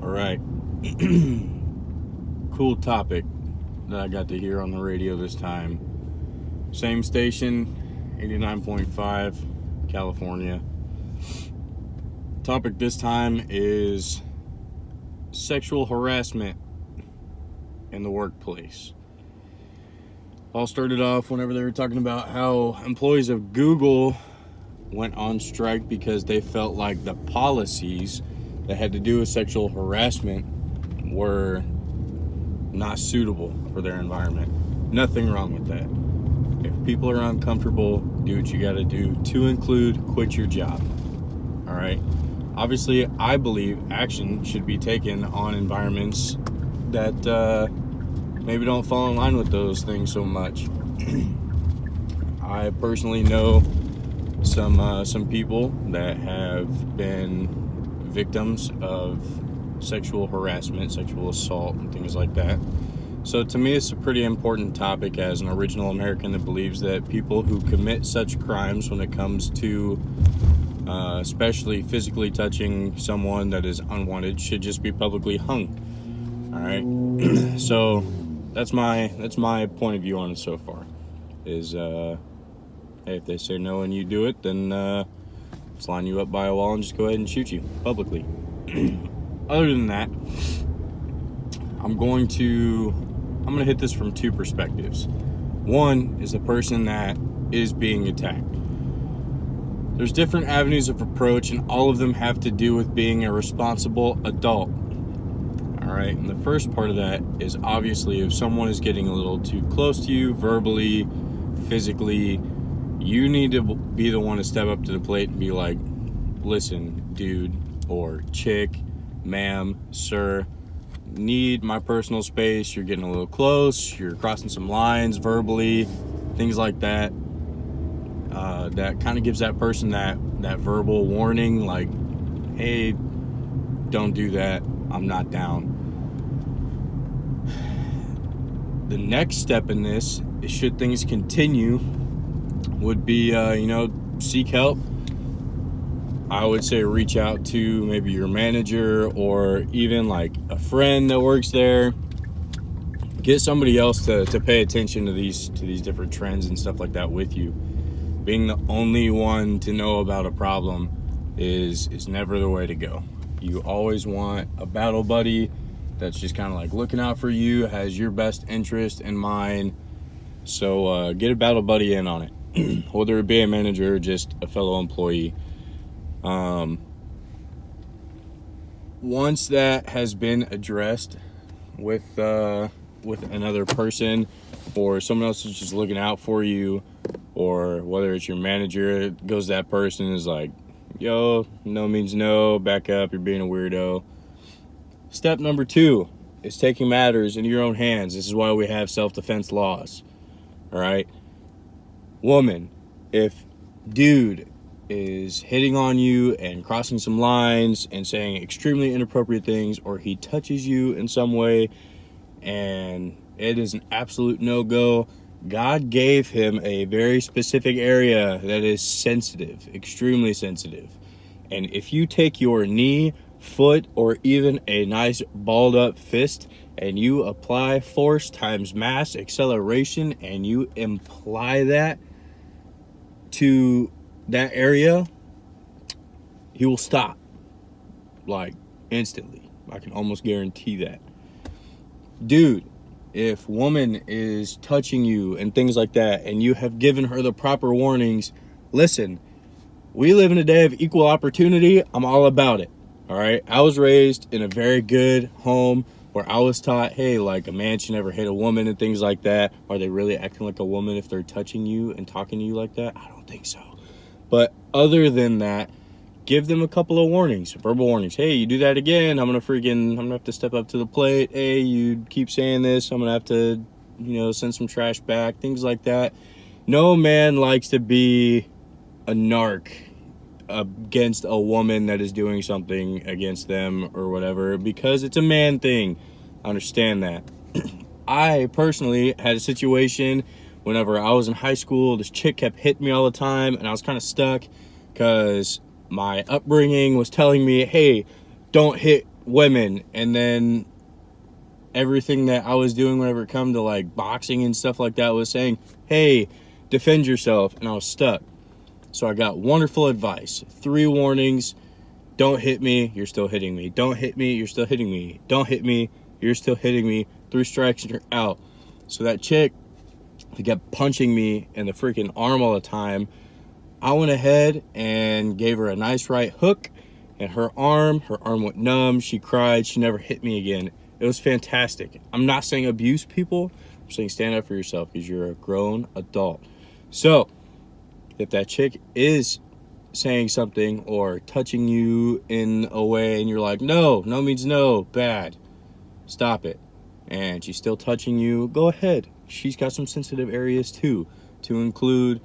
right. Cool topic that I got to hear on the radio this time. Same station, 89.5, California. Topic this time is sexual harassment in the workplace. All started off whenever they were talking about how employees of Google went on strike because they felt like the policies that had to do with sexual harassment were not suitable for their environment. Nothing wrong with that. If people are uncomfortable, do what you gotta do. To include, quit your job. All right? Obviously, I believe action should be taken on environments that maybe don't fall in line with those things so much. I personally know some people that have been victims of sexual harassment, sexual assault, and things like that. So to me, it's a pretty important topic as an original American that believes that people who commit such crimes when it comes to especially physically touching someone that is unwanted should just be publicly hung. All right. So that's my point of view on it so far. Is hey, if they say no and you do it, then let's line you up by a wall and just go ahead and shoot you publicly. Other than that, I'm gonna hit this from two perspectives. One is the person that is being attacked. There's different avenues of approach, and all of them have to do with being a responsible adult. All right, and the first part of that is obviously if someone is getting a little too close to you, verbally, physically, you need to be the one to step up to the plate and be like, listen, dude, or chick, ma'am, sir, need my personal space. You're getting a little close. You're crossing some lines verbally, things like that. That kind of gives that person that verbal warning, like, hey, don't do that. I'm not down. The next step in this, should things continue, would be, seek help. I would say reach out to maybe your manager or even like a friend that works there. Get somebody else to pay attention to these different trends and stuff like that with you. Being the only one to know about a problem is never the way to go. You always want a battle buddy that's just kind of like looking out for you, has your best interest in mind. So get a battle buddy in on it, whether it be a manager or just a fellow employee. Once that has been addressed with another person, or someone else is just looking out for you, or whether it's your manager, it goes to that person and is like, yo, no means no, back up, you're being a weirdo. Step number 2 is taking matters into your own hands. This is why we have self-defense laws. All right? Woman, if dude is hitting on you and crossing some lines and saying extremely inappropriate things, or he touches you in some way and it is an absolute no-go, God gave him a very specific area that is sensitive, extremely sensitive. And if you take your knee, foot, or even a nice balled up fist and you apply force times mass acceleration and you imply that to that area, he will stop, like, instantly. I can almost guarantee that. Dude, if woman is touching you and things like that and you have given her the proper warnings, listen, we live in a day of equal opportunity. I'm all about it. All right. I was raised in a very good home where I was taught, hey, like, a man should never hit a woman and things like that. Are they really acting like a woman if they're touching you and talking to you like that? I don't think so. But other than that, give them a couple of warnings, verbal warnings. Hey, you do that again, I'm gonna have to step up to the plate. Hey, you keep saying this, I'm gonna have to, send some trash back, things like that. No man likes to be a narc against a woman that is doing something against them or whatever, because it's a man thing. I understand that. I personally had a situation whenever I was in high school. This chick kept hitting me all the time, and I was kind of stuck because my upbringing was telling me, hey, don't hit women, and then everything that I was doing whenever it come to like boxing and stuff like that was saying, hey, defend yourself, and I was stuck. So I got wonderful advice. 3 warnings. Don't hit me, you're still hitting me. Don't hit me, you're still hitting me. Don't hit me, you're still hitting me. 3 strikes and you're out. So that chick that kept punching me in the freaking arm all the time, I went ahead and gave her a nice right hook, and her arm went numb. She cried. She never hit me again. It was fantastic. I'm not saying abuse people. I'm saying stand up for yourself because you're a grown adult. So if that chick is saying something or touching you in a way and you're like, no means no, bad, stop it, and she's still touching you, go ahead. She's got some sensitive areas too, to include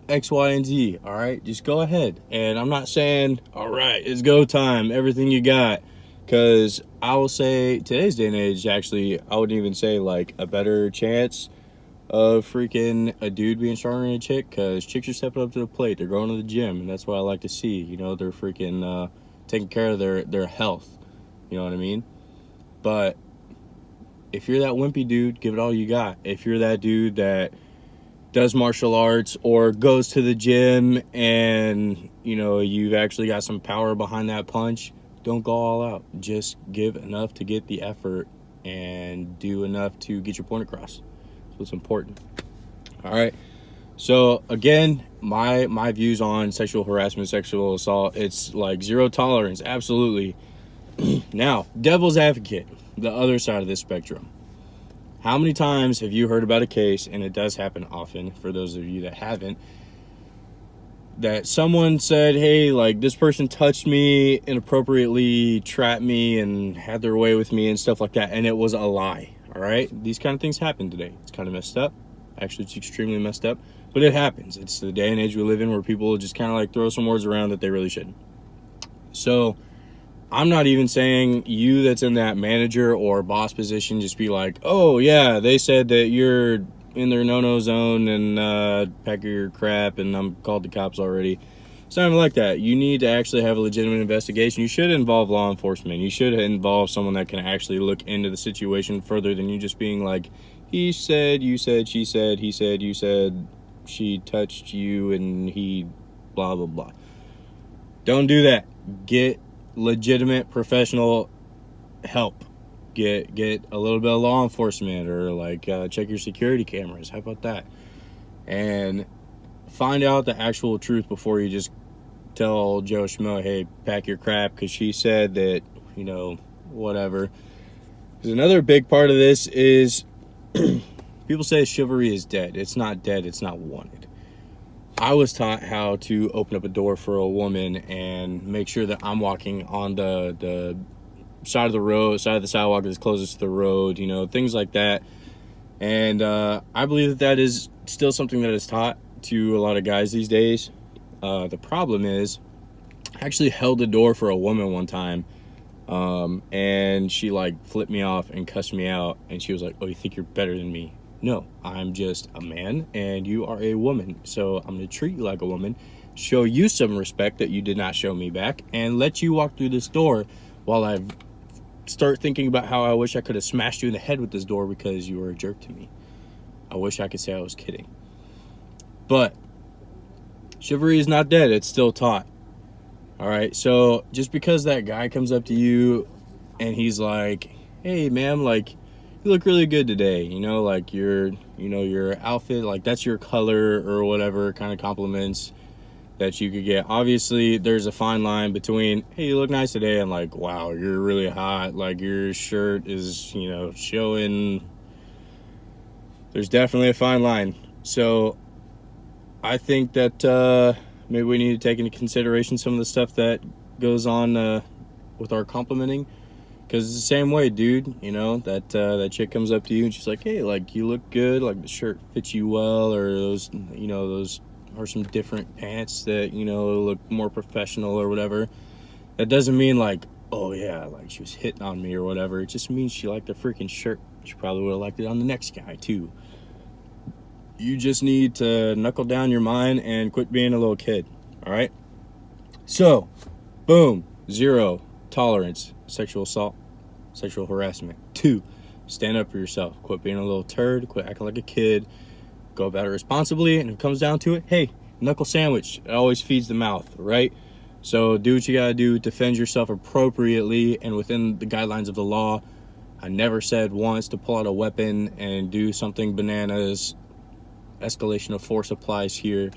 X, Y, and Z. All right, just go ahead. And I'm not saying, all right, it's go time, everything you got, because I will say today's day and age, actually, I wouldn't even say like a better chance of freaking a dude being stronger than a chick, because chicks are stepping up to the plate. They're going to the gym, and that's what I like to see. You know, they're freaking taking care of their health. You know what I mean? But if you're that wimpy dude, give it all you got. If you're that dude that does martial arts or goes to the gym and, you know, you've actually got some power behind that punch, don't go all out. Just give enough to get the effort and do enough to get your point across. So it's important. All right. So again, my views on sexual harassment, sexual assault, it's like 0 tolerance. Absolutely. Now, devil's advocate, the other side of this spectrum. How many times have you heard about a case, and it does happen often for those of you that haven't, that someone said, hey, like this person touched me inappropriately, trapped me, and had their way with me and stuff like that, and it was a lie. All right, these kind of things happen today. It's kind of messed up. Actually, it's extremely messed up, but it happens. It's the day and age we live in where people just kind of like throw some words around that they really shouldn't. So I'm not even saying you that's in that manager or boss position just be like, oh yeah, they said that you're in their no-no zone and pack your crap and I'm called the cops already. It's not even like that. You need to actually have a legitimate investigation. You should involve law enforcement. You should involve someone that can actually look into the situation further than you just being like, he said, you said, she said, he said, you said, she touched you and he blah, blah, blah. Don't do that. Get legitimate professional help. Get a little bit of law enforcement, or like check your security cameras. How about that? And find out the actual truth before you just tell Joe Schmo, hey, pack your crap because she said that, you know, whatever. Because another big part of this is people say chivalry is dead. It's not dead. It's not wanted. I was taught how to open up a door for a woman and make sure that I'm walking on the side of the road, side of the sidewalk that's closest to the road, you know, things like that. And I believe that that is still something that is taught to a lot of guys these days. The problem is, I actually held the door for a woman one time, and she like flipped me off and cussed me out, and she was like, oh, you think you're better than me? No, I'm just a man and you are a woman, so I'm gonna treat you like a woman, show you some respect that you did not show me back, and let you walk through this door while I start thinking about how I wish I could have smashed you in the head with this door because you were a jerk to me. I wish I could say I was kidding. But chivalry is not dead. It's still taught. All right. So just because that guy comes up to you and he's like, hey, ma'am, like, you look really good today. You know, like your outfit, like that's your color or whatever kind of compliments that you could get. Obviously, there's a fine line between, hey, you look nice today, and like, wow, you're really hot. Like your shirt is, you know, showing. There's definitely a fine line. So I think that maybe we need to take into consideration some of the stuff that goes on with our complimenting, because it's the same way, dude. You know, that chick comes up to you and she's like, hey, like you look good, like the shirt fits you well, or those, you know, those are some different pants that, you know, look more professional or whatever. That doesn't mean like, oh yeah, like she was hitting on me or whatever. It just means she liked the freaking shirt. She probably would have liked it on the next guy too. You just need to knuckle down your mind and quit being a little kid. All right. So, boom, 0 tolerance, sexual assault, sexual harassment. 2, stand up for yourself. Quit being a little turd. Quit acting like a kid. Go about it responsibly. And if it comes down to it, hey, knuckle sandwich. It always feeds the mouth, right? So do what you gotta do. Defend yourself appropriately and within the guidelines of the law. I never said once to pull out a weapon and do something bananas. Escalation of force applies here.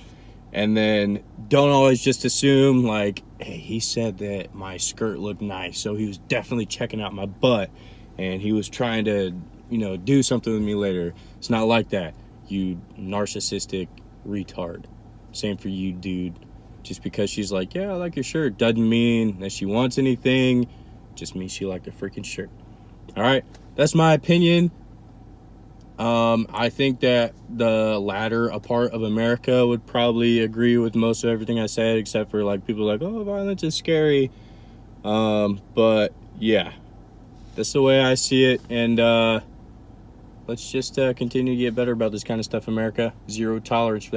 And then don't always just assume like, hey, he said that my skirt looked nice, so he was definitely checking out my butt and he was trying to, do something with me later. It's not like that, you narcissistic retard. Same for you, dude. Just because she's like, yeah, I like your shirt, doesn't mean that she wants anything. Just means she liked the freaking shirt. All right, that's my opinion. I think that the latter part of America would probably agree with most of everything I said, except for like people like, oh, violence is scary. But yeah, that's the way I see it. And let's just continue to get better about this kind of stuff, America. Zero tolerance for that